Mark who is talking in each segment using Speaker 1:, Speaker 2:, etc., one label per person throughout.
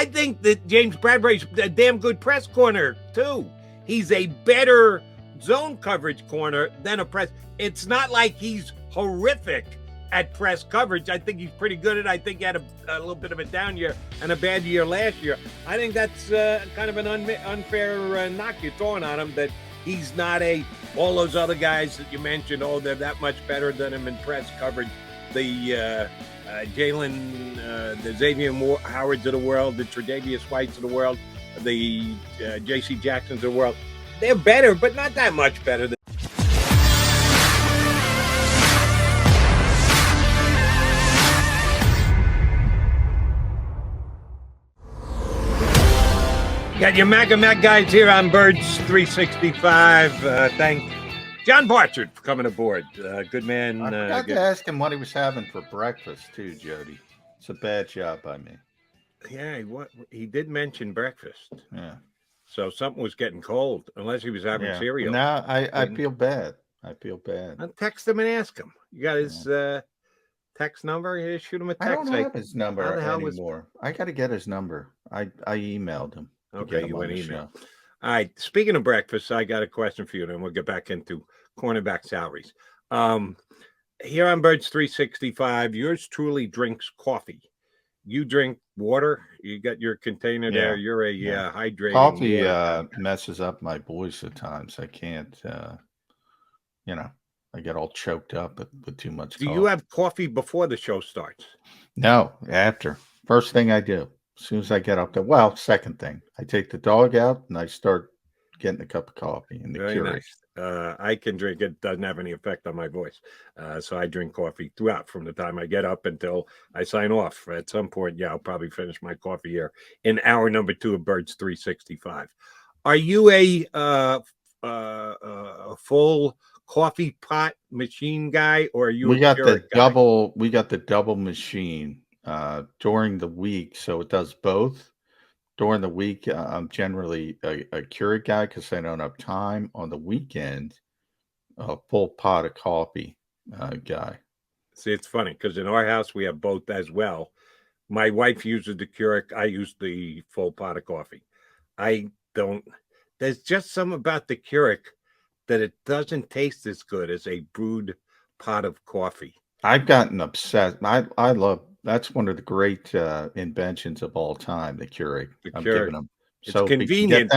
Speaker 1: I think that James Bradbury's a damn good press corner, too. He's a better zone coverage corner than a press. It's not like he's horrific at press coverage. I think he's pretty good at it. I think he had a little bit of a down year and a bad year last year. I think that's kind of an unfair knock you're throwing on him, that he's not all those other guys that you mentioned, they're that much better than him in press coverage. The Jalen, the Xavier Howards of the world, the Tre'Davious Whites of the world, the J.C. Jacksons of the world. They're better, but not that much better than. Got your Mac and Mac guys here on Birds 365. Thank John Barchard for coming aboard. Good man.
Speaker 2: I forgot to ask him what he was having for breakfast, too, Jody. It's a bad job by me.
Speaker 1: Yeah, he did mention breakfast.
Speaker 2: Yeah.
Speaker 1: So something was getting cold, unless he was having cereal.
Speaker 2: Now I feel bad. I feel bad.
Speaker 1: I'll text him and ask him. You got his text number? Yeah, shoot him a text.
Speaker 2: I don't have his number anymore. I got to get his number. I emailed him.
Speaker 1: Okay, you went email. All right. Speaking of breakfast, I got a question for you, and we'll get back into cornerback salaries. Here on Birds 365, yours truly drinks coffee. You drink water. You got your container there. You're a hydrating.
Speaker 2: Coffee messes up my voice at times. I can't, I get all choked up with too much coffee.
Speaker 1: Do you have coffee before the show starts?
Speaker 2: No, after. First thing I do. As soon as I get up there, second thing, I take the dog out and I start getting a cup of coffee in the
Speaker 1: Very
Speaker 2: Keurig.
Speaker 1: Nice. I can drink it. Doesn't have any effect on my voice. So I drink coffee throughout from the time I get up until I sign off. At some point, I'll probably finish my coffee here in hour number 2 of Birds 365. Are you a full coffee pot machine guy, or are you?
Speaker 2: We got the double machine. During the week, so it does both. During the week, I'm generally a Keurig guy because I don't have time. On the weekend, a full pot of coffee guy.
Speaker 1: See, it's funny because in our house we have both as well. My wife uses the Keurig. I use the full pot of coffee. There's just something about the Keurig that it doesn't taste as good as a brewed pot of coffee.
Speaker 2: I've gotten obsessed. I love. That's one of the great inventions of all time, the Keurig. I'm giving them.
Speaker 1: It's so convenient.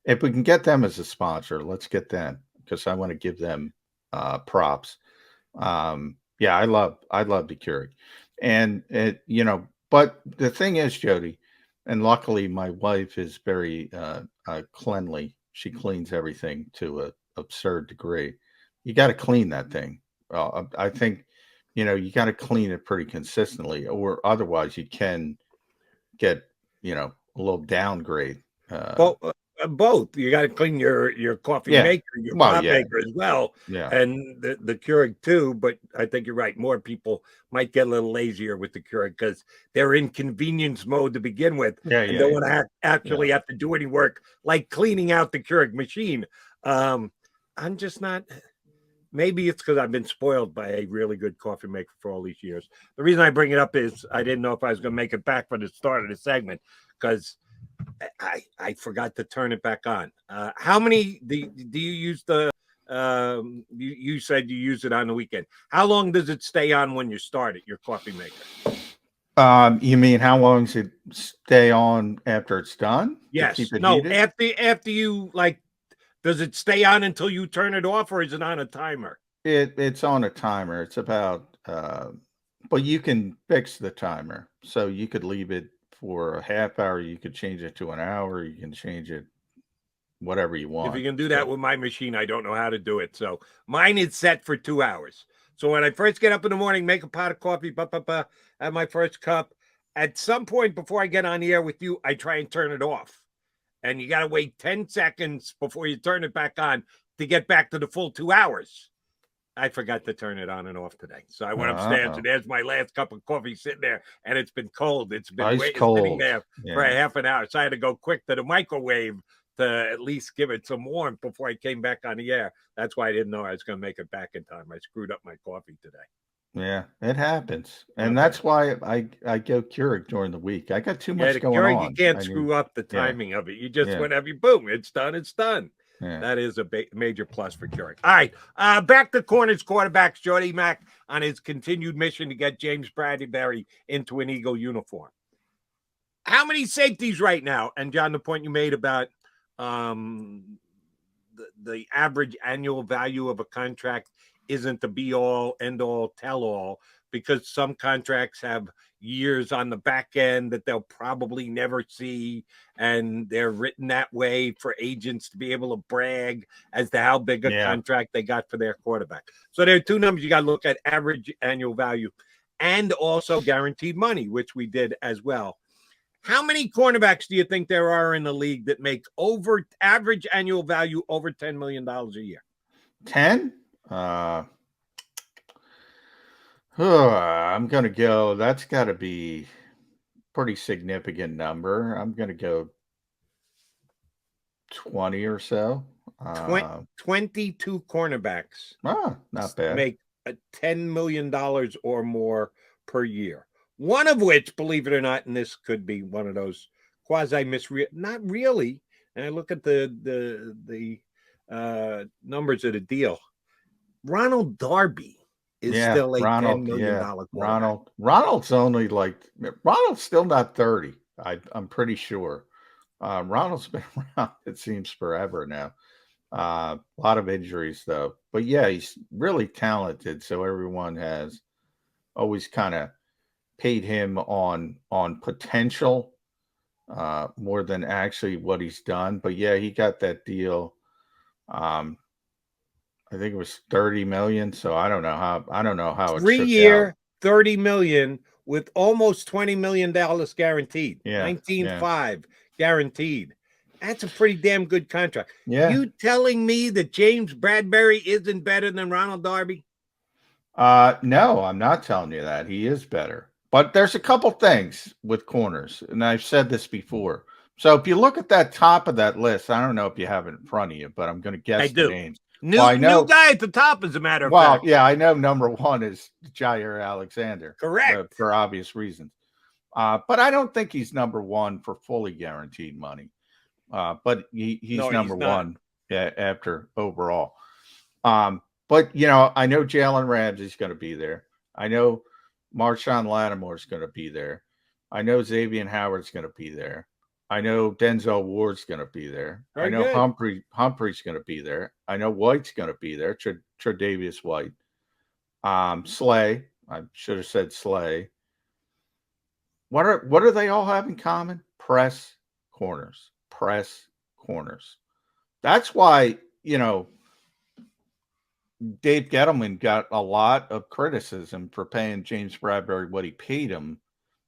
Speaker 2: If we can get them as a sponsor, let's get them because I want to give them props. I love the Keurig, and but the thing is, Jody, and luckily my wife is very cleanly. She cleans everything to an absurd degree. You got to clean that thing. I think. You got to clean it pretty consistently, or otherwise you can get, a little downgrade.
Speaker 1: Both. You got to clean your coffee maker, your pot maker as well, and the Keurig too. But I think you're right. More people might get a little lazier with the Keurig because they're in convenience mode to begin with, and don't want to actually have to do any work like cleaning out the Keurig machine. I'm just not. Maybe it's because I've been spoiled by a really good coffee maker for all these years. The reason I bring it up is I didn't know if I was going to make it back for the start of the segment because I forgot to turn it back on. How many do you use the you said you use it on the weekend. How long does it stay on when you start it, your coffee maker?
Speaker 2: You mean how long does it stay on after it's done?
Speaker 1: Yes. No, after you does it stay on until you turn it off, or is it on a timer?
Speaker 2: It's on a timer. It's about, but you can fix the timer. So you could leave it for a half hour. You could change it to an hour. You can change it whatever you want.
Speaker 1: If you can do that with my machine, I don't know how to do it. So mine is set for 2 hours. So when I first get up in the morning, make a pot of coffee, have my first cup. At some point before I get on the air with you, I try and turn it off. And you got to wait 10 seconds before you turn it back on to get back to the full 2 hours. I forgot to turn it on and off today. So I went upstairs and there's my last cup of coffee sitting there and it's been cold. It's been sitting there for a half an hour. So I had to go quick to the microwave to at least give it some warmth before I came back on the air. That's why I didn't know I was going to make it back in time. I screwed up my coffee today.
Speaker 2: Yeah, it happens. And that's why I go Keurig during the week. I got too much
Speaker 1: the
Speaker 2: going
Speaker 1: Keurig,
Speaker 2: on.
Speaker 1: you can't screw up the timing of it. You just whenever boom, it's done, it's done. Yeah. That is a major plus for Keurig. All right, back to corners, quarterbacks. Jordy Mack on his continued mission to get James Bradbury into an Eagle uniform. How many safeties right now? And John, the point you made about the average annual value of a contract isn't the be all, end all, tell all, because some contracts have years on the back end that they'll probably never see. And they're written that way for agents to be able to brag as to how big a contract they got for their quarterback. So there are two numbers you got to look at: average annual value and also guaranteed money, which we did as well. How many cornerbacks do you think there are in the league that make over average annual value over $10 million a year?
Speaker 2: 10? I'm going to go, that's got to be pretty significant number. I'm going to go 20 or so.
Speaker 1: 22 cornerbacks.
Speaker 2: Not bad.
Speaker 1: Make $10 million or more per year. One of which, believe it or not, and this could be one of those quasi not really. And I look at the numbers of the deal. Ronald Darby is still a $10 million quarterback.
Speaker 2: Ronald's only Ronald's still not 30. I'm pretty sure. Ronald's been around, it seems, forever now. A lot of injuries though, but yeah, he's really talented. So everyone has always kind of paid him on potential more than actually what he's done. But yeah, he got that deal. I think it was 30 million. So I don't know how it
Speaker 1: 3 year, 30 million with almost $20 million guaranteed.
Speaker 2: Yeah.
Speaker 1: 19.5 guaranteed. That's a pretty damn good contract.
Speaker 2: Yeah.
Speaker 1: You telling me that James Bradbury isn't better than Ronald Darby?
Speaker 2: No, I'm not telling you that. He is better. But there's a couple things with corners, and I've said this before. So if you look at that top of that list, I don't know if you have it in front of you, but I'm going to guess the names.
Speaker 1: New guy at the top, as a matter of fact.
Speaker 2: Well, yeah, I know number one is Jair Alexander.
Speaker 1: Correct.
Speaker 2: For obvious reasons. But I don't think he's number one for fully guaranteed money. But he's number one after overall. But, I know Jalen Ramsey's going to be there. I know Marshawn Lattimore's going to be there. I know Xavier Howard's going to be there. I know Denzel Ward's going to be there. I know Humphrey's going to be there. I know White's going to be there, Tre'Davious White. Slay. I should have said Slay. What do they all have in common? Press corners. That's why, Dave Gettleman got a lot of criticism for paying James Bradbury what he paid him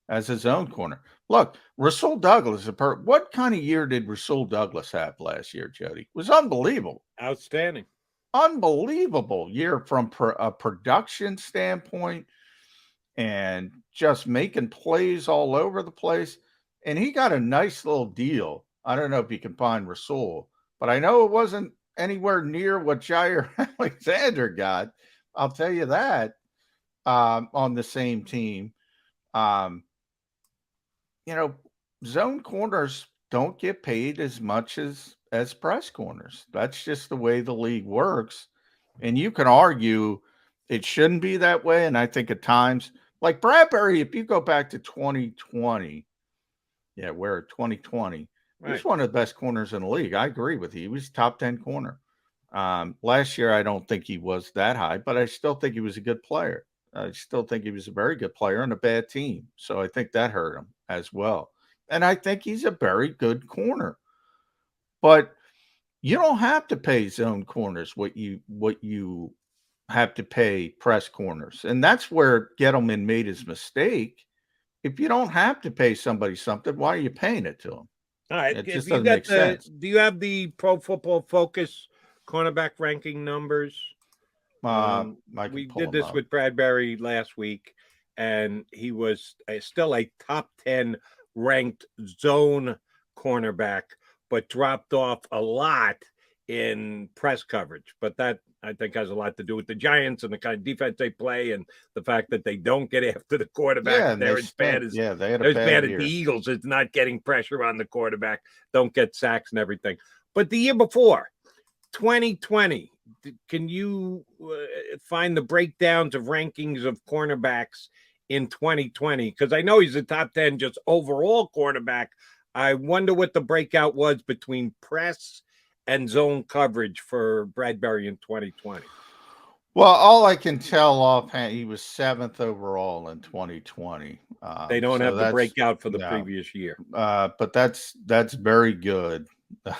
Speaker 2: as his own corner. Look, Rasul Douglas, what kind of year did Rasul Douglas have last year, Jody? It was unbelievable.
Speaker 1: Outstanding.
Speaker 2: Unbelievable year from a production standpoint and just making plays all over the place. And he got a nice little deal. I don't know if you can find Rasul, but I know it wasn't anywhere near what Jair Alexander got. I'll tell you that on the same team. Zone corners don't get paid as much as press corners. That's just the way the league works. And you can argue it shouldn't be that way. And I think at times, like Bradbury, if you go back to 2020, we're at 2020. Right. He's one of the best corners in the league. I agree with you. He was top 10 corner. Last year, I don't think he was that high, but I still think he was a good player. I still think he was a very good player on a bad team. So I think that hurt him as well. And I think he's a very good corner. But you don't have to pay zone corners what you have to pay press corners. And that's where Gettleman made his mistake. If you don't have to pay somebody something, why are you paying it to them?
Speaker 1: All right. It just doesn't make sense. Do you have the Pro Football Focus cornerback ranking numbers? We did this with Bradbury last week, and he was still a top 10 ranked zone cornerback, but dropped off a lot in press coverage. But that I think has a lot to do with the Giants and the kind of defense they play and the fact that they don't get after the quarterback.
Speaker 2: Yeah,
Speaker 1: they're as bad as
Speaker 2: they had a bad year.
Speaker 1: The Eagles. It's not getting pressure on the quarterback, don't get sacks and everything. But the year before, 2020, can you find the breakdowns of rankings of cornerbacks in 2020? Because I know he's a top 10 just overall cornerback. I wonder what the breakout was between press and zone coverage for Bradbury in 2020.
Speaker 2: Well, all I can tell offhand, he was 7th overall in 2020.
Speaker 1: They don't have the breakout for the previous year.
Speaker 2: But that's very good.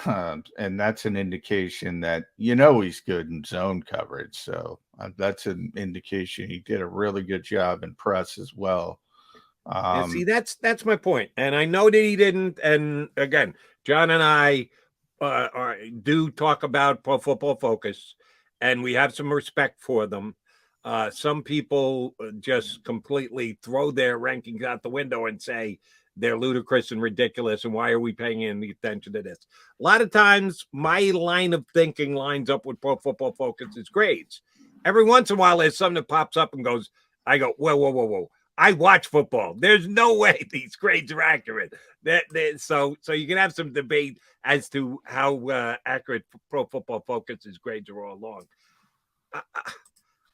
Speaker 2: And that's an indication that, he's good in zone coverage. So that's an indication he did a really good job in press as well.
Speaker 1: See, that's my point. And I know that he didn't. And again, John and I do talk about Pro Football Focus, and we have some respect for them. Some people just completely throw their rankings out the window and say they're ludicrous and ridiculous, and why are we paying any attention to this? A lot of times, my line of thinking lines up with Pro Football Focus's grades. Every once in a while, there's something that pops up and goes, I go, whoa. I watch football. There's no way these grades are accurate. So you can have some debate as to how accurate Pro Football Focus's grades are all along.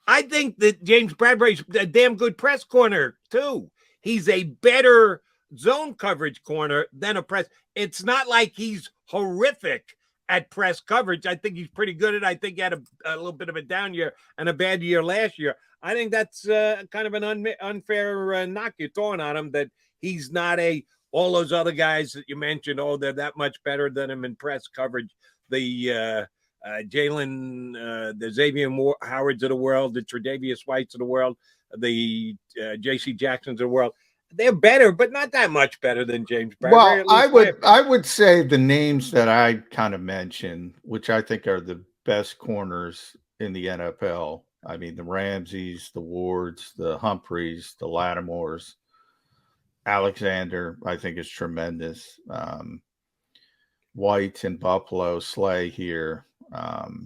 Speaker 1: I think that James Bradbury's a damn good press corner too. He's a better zone coverage corner than a press. It's not like he's horrific at press coverage. I think he's pretty good at it. I think he had a little bit of a down year and a bad year last year. I think that's kind of an unfair knock you're throwing on him, that he's not all those other guys that you mentioned, they're that much better than him in press coverage. The Jalen, the Xavier Howards of the world, the Tre'Davious Whites of the world, the J.C. Jacksons of the world. They're better, but not that much better than James Bradbury.
Speaker 2: Well, I would say the names that I kind of mentioned, which I think are the best corners in the NFL. I mean, the Ramseys, the Wards, the Humphreys, the Lattimores, Alexander, I think is tremendous. White in Buffalo, Slay here. But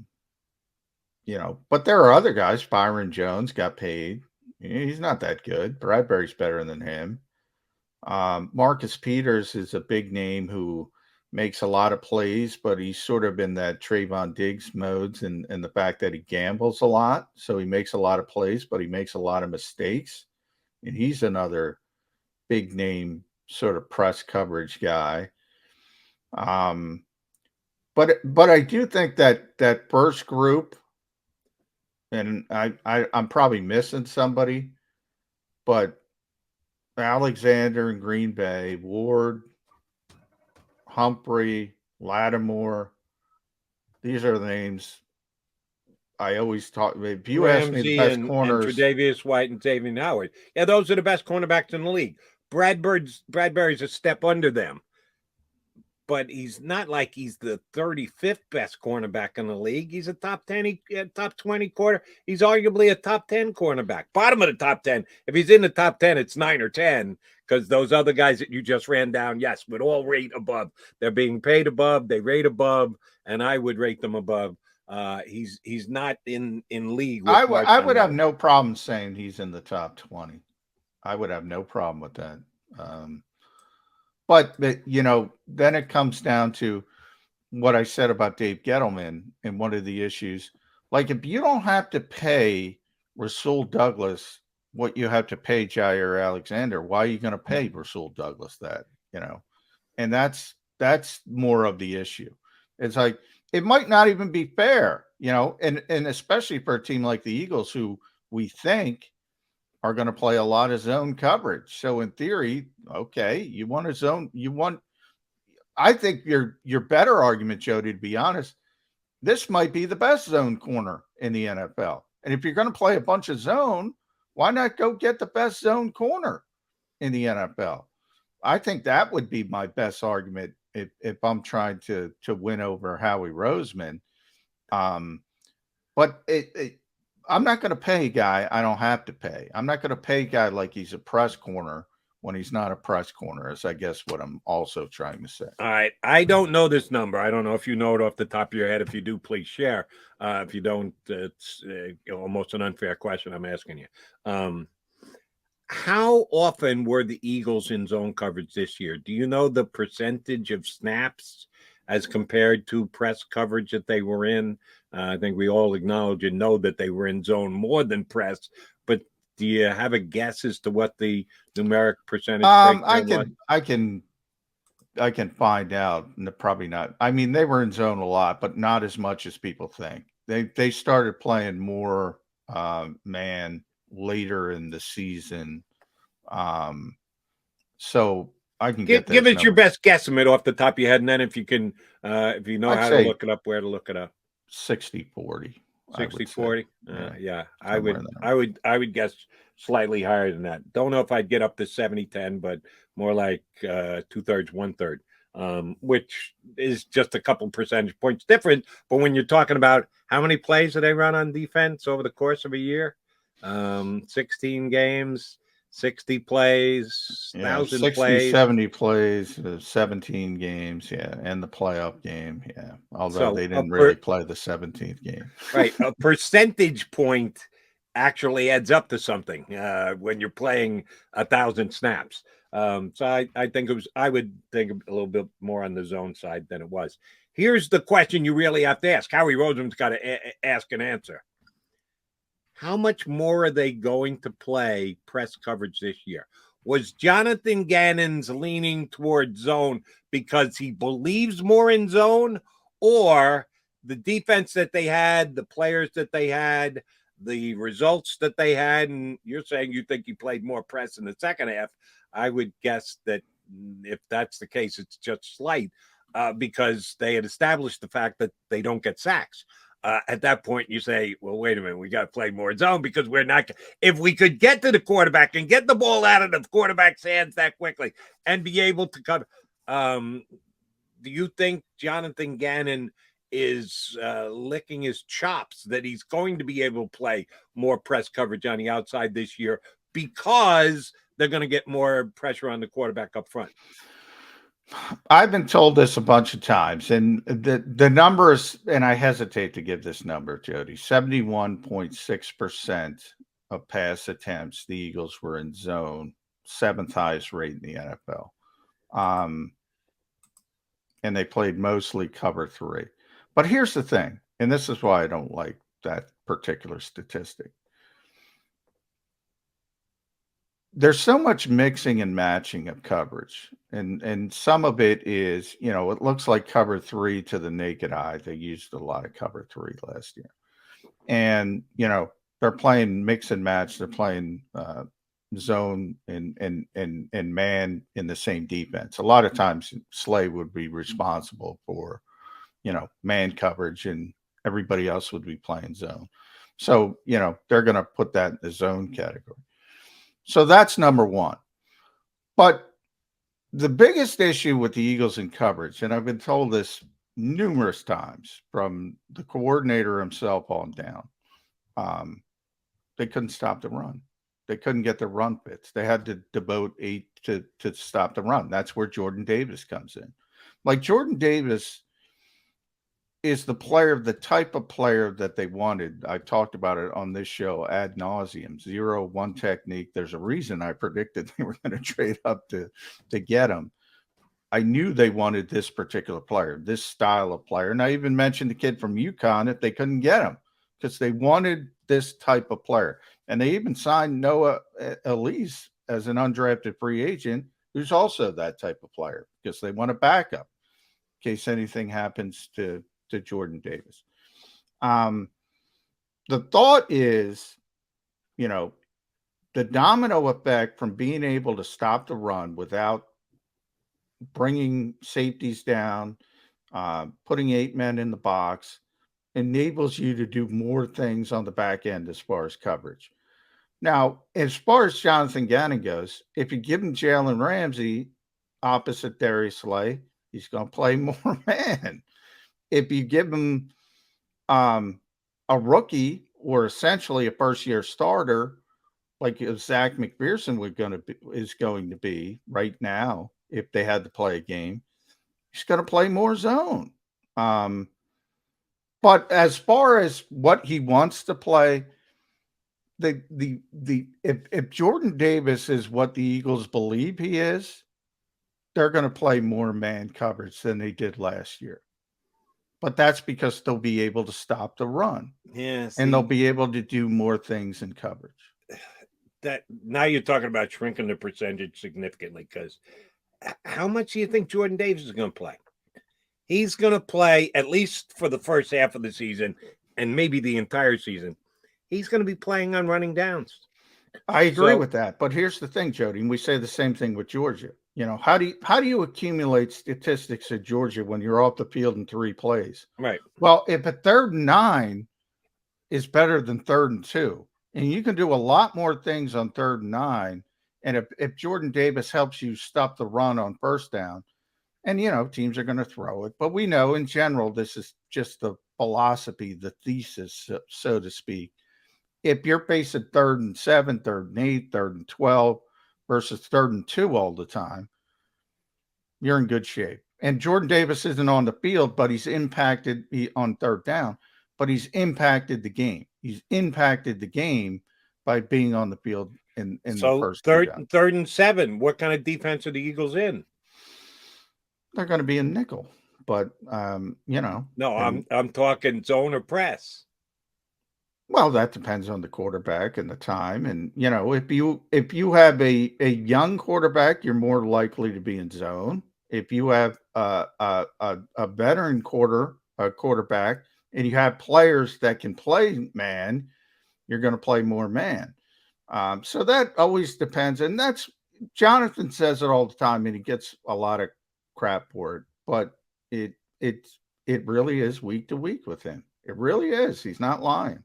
Speaker 2: there are other guys. Byron Jones got paid. He's not that good. Bradbury's better than him. Marcus Peters is a big name who makes a lot of plays, but he's sort of in that Trayvon Diggs modes and the fact that he gambles a lot. So he makes a lot of plays, but he makes a lot of mistakes. And he's another big name sort of press coverage guy. But I do think that first group, and I'm probably missing somebody, but Alexander in Green Bay, Ward, Humphrey, Lattimore, these are the names I always talk. If you ask me the best corners,
Speaker 1: and Tre'Davious White and Xavier Howard, those are the best cornerbacks in the league. Bradbury's a step under them, but he's not like he's the 35th best cornerback in the league. He's a top 10, top 20 quarter. He's arguably a top 10 cornerback, bottom of the top 10. If he's in the top 10, it's 9 or 10, because those other guys that you just ran down, yes, would all rate above. They're being paid above. They rate above, and I would rate them above. He's not in league.
Speaker 2: I would have no problem saying he's in the top 20. I would have no problem with that. But then it comes down to what I said about Dave Gettleman and one of the issues. Like, if you don't have to pay Rasul Douglas what you have to pay Jair Alexander, why are you going to pay Rasul Douglas that? And that's more of the issue. It's like, it might not even be fair, and especially for a team like the Eagles, who we think are going to play a lot of zone coverage. So in theory, okay, you want a zone, I think your better argument, Jody, to be honest, this might be the best zone corner in the NFL. And if you're going to play a bunch of zone, why not go get the best zone corner in the NFL? I think that would be my best argument if I'm trying to win over Howie Roseman. But I'm not going to pay a guy I don't have to pay. I'm not going to pay a guy like he's a press corner when he's not a press corner, is I guess what I'm also trying to say.
Speaker 1: All right. I don't know this number. I don't know if you know it off the top of your head. If you do, please share. If you don't, it's almost an unfair question I'm asking you. How often were the Eagles in zone coverage this year? Do you know the percentage of snaps as compared to press coverage that they were in? I think we all acknowledge and know that they were in zone more than press, but do you have a guess as to what the numeric percentage breakdown was?
Speaker 2: I can find out. Probably not. I mean, they were in zone a lot, but not as much as people think. They started playing more man later in the season. So I can
Speaker 1: give it your best guesstimate off the top of your head, and then if you can, if you know how to look it up, where to look it up.
Speaker 2: 60-40.
Speaker 1: 60-40. Yeah, I would guess slightly higher than that. Don't know if I'd get up to 70-10, but more like 2/3, 1/3, which is just a couple percentage points different. But when you're talking about how many plays do they run on defense over the course of a year, 16 games, 60 plays, 1,000 plays,
Speaker 2: 70 plays, 17 games, and the playoff game, although they didn't really play the 17th game.
Speaker 1: Right, a percentage point actually adds up to something when you're playing 1,000 snaps. So I think I would think a little bit more on the zone side than it was. Here's the question you really have to ask. Howie Roseman's got to ask and answer. How much more are they going to play press coverage this year? Was Jonathan Gannon's leaning toward zone because he believes more in zone, or the defense that they had, the players that they had, the results that they had, and you're saying you think he played more press in the second half? I would guess that if that's the case, it's just slight because they had established the fact that they don't get sacks. At that point, you say, well, wait a minute, we got to play more zone because we're not. If we could get to the quarterback and get the ball out of the quarterback's hands that quickly and be able to cover, do you think Jonathan Gannon is licking his chops that he's going to be able to play more press coverage on the outside this year because they're going to get more pressure on the quarterback up front?
Speaker 2: I've been told this a bunch of times, and the numbers, and I hesitate to give this number, Jody. 71.6% of pass attempts, the Eagles were in zone, 7th highest rate in the NFL. And they played mostly cover 3. But here's the thing, and this is why I don't like that particular statistic. There's so much mixing and matching of coverage, and some of it is, it looks like cover 3 to the naked eye. They used a lot of cover 3 last year, and they're playing mix and match. They're playing zone and man in the same defense. A lot of times, Slay would be responsible for man coverage, and everybody else would be playing zone. So they're going to put that in the zone category. So that's number one. But the biggest issue with the Eagles in coverage, and I've been told this numerous times from the coordinator himself on down, they couldn't stop the run. They couldn't get the run fits. They had to devote 8 to stop the run. That's where Jordan Davis comes in. Like, Jordan Davis is the type of player that they wanted. I talked about it on this show ad nauseum. 0-1 technique. There's a reason I predicted they were going to trade up to get him. I knew they wanted this particular player, this style of player. And I even mentioned the kid from UConn if they couldn't get him, because they wanted this type of player. And they even signed Noah Elise as an undrafted free agent, who's also that type of player, because they want a backup in case anything happens to Jordan Davis. The thought is, the domino effect from being able to stop the run without bringing safeties down, putting 8 men in the box, enables you to do more things on the back end as far as coverage. Now, as far as Jonathan Gannon goes, if you give him Jalen Ramsey opposite Darius Slay, he's going to play more man. If you give him a rookie or essentially a first-year starter like Zach McPherson is going to be right now, if they had to play a game, he's going to play more zone. But as far as what he wants to play, if Jordan Davis is what the Eagles believe he is, they're going to play more man coverage than they did last year. But that's because they'll be able to stop the run.
Speaker 1: Yeah,
Speaker 2: and they'll be able to do more things in coverage.
Speaker 1: That now you're talking about shrinking the percentage significantly, because how much do you think Jordan Davis is going to play? He's going to play at least for the first half of the season and maybe the entire season. He's going to be playing on running downs.
Speaker 2: I agree with that. But here's the thing, Jody, and we say the same thing with Georgia. You know, how do you accumulate statistics at Georgia when you're off the field in 3 plays?
Speaker 1: Right.
Speaker 2: Well, if a 3rd and 9 is better than 3rd and 2, and you can do a lot more things on 3rd and 9, and if Jordan Davis helps you stop the run on 1st down, and, you know, teams are going to throw it. But we know in general, this is just the philosophy, the thesis, so to speak. If you're facing 3rd and 7, 3rd and 8, 3rd and 12 versus 3rd and 2 all the time, you're in good shape. And Jordan Davis isn't on the field, but he's impacted on 3rd down, but he's impacted the game. He's impacted the game by being on the field in the first
Speaker 1: 3rd and 7. What kind of defense are the Eagles in?
Speaker 2: They're going to be in nickel, but you know.
Speaker 1: No, I'm talking zone or press.
Speaker 2: Well, that depends on the quarterback and the time, and you know, if you have a young quarterback, you're more likely to be in zone. If you have a veteran quarterback, and you have players that can play man, you're going to play more man. So that always depends, and that's Jonathan says it all the time, and he gets a lot of crap for it, but it really is week to week with him. It really is. He's not lying.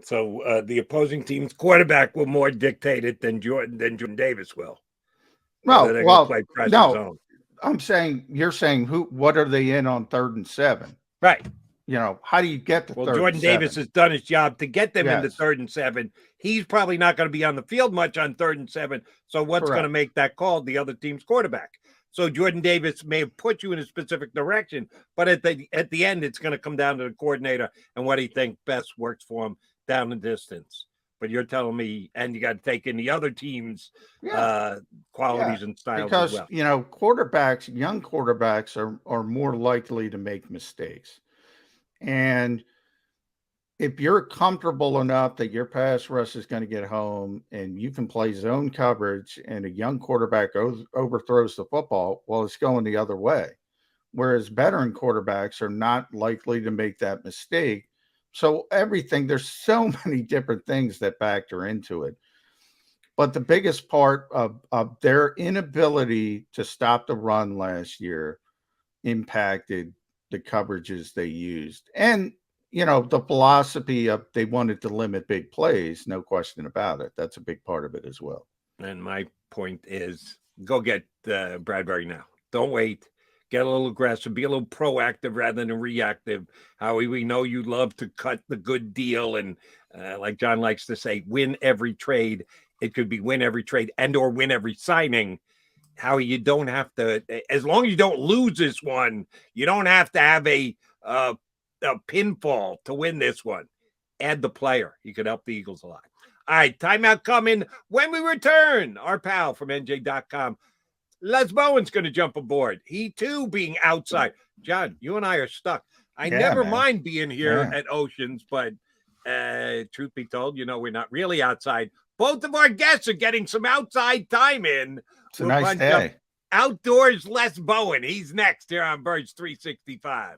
Speaker 1: So the opposing team's quarterback will more dictate it than Jordan Davis will.
Speaker 2: Well, no. I'm saying you're saying what are they in on 3rd and 7?
Speaker 1: Right.
Speaker 2: You know, how do you get to 3rd
Speaker 1: Jordan
Speaker 2: and 7?
Speaker 1: Davis has done his job to get them into 3rd and 7. He's probably not going to be on the field much on 3rd and 7. So what's going to make that call? The other team's quarterback. So Jordan Davis may have put you in a specific direction, but at the end, it's going to come down to the coordinator and what he thinks best works for him down the distance. But you're telling me, and you got to take in the other team's qualities and styles
Speaker 2: because,
Speaker 1: as well.
Speaker 2: You know, young quarterbacks are more likely to make mistakes. And if you're comfortable enough that your pass rush is going to get home and you can play zone coverage and a young quarterback overthrows the football, well, it's going the other way. Whereas veteran quarterbacks are not likely to make that mistake. So there's so many different things that factor into it. But the biggest part of their inability to stop the run last year impacted the coverages they used. And, you know, the philosophy of they wanted to limit big plays, no question about it. That's a big part of it as well.
Speaker 1: And my point is go get Bradbury now. Don't wait. Get a little aggressive. Be a little proactive rather than reactive. Howie, we know you love to cut the good deal. And like John likes to say, win every trade. It could be win every trade or win every signing. Howie, you don't have to, as long as you don't lose this one, you don't have to have a pinfall to win this one. Add the player. You could help the Eagles a lot. All right, timeout coming when we return. Our pal from NJ.com, Les Bowen's going to jump aboard. He, too, being outside. John, you and I are stuck. I never mind being here at Oceans, but truth be told, you know, we're not really outside. Both of our guests are getting some outside time in.
Speaker 2: It's a nice day.
Speaker 1: Outdoors, Les Bowen. He's next here on Birds 365.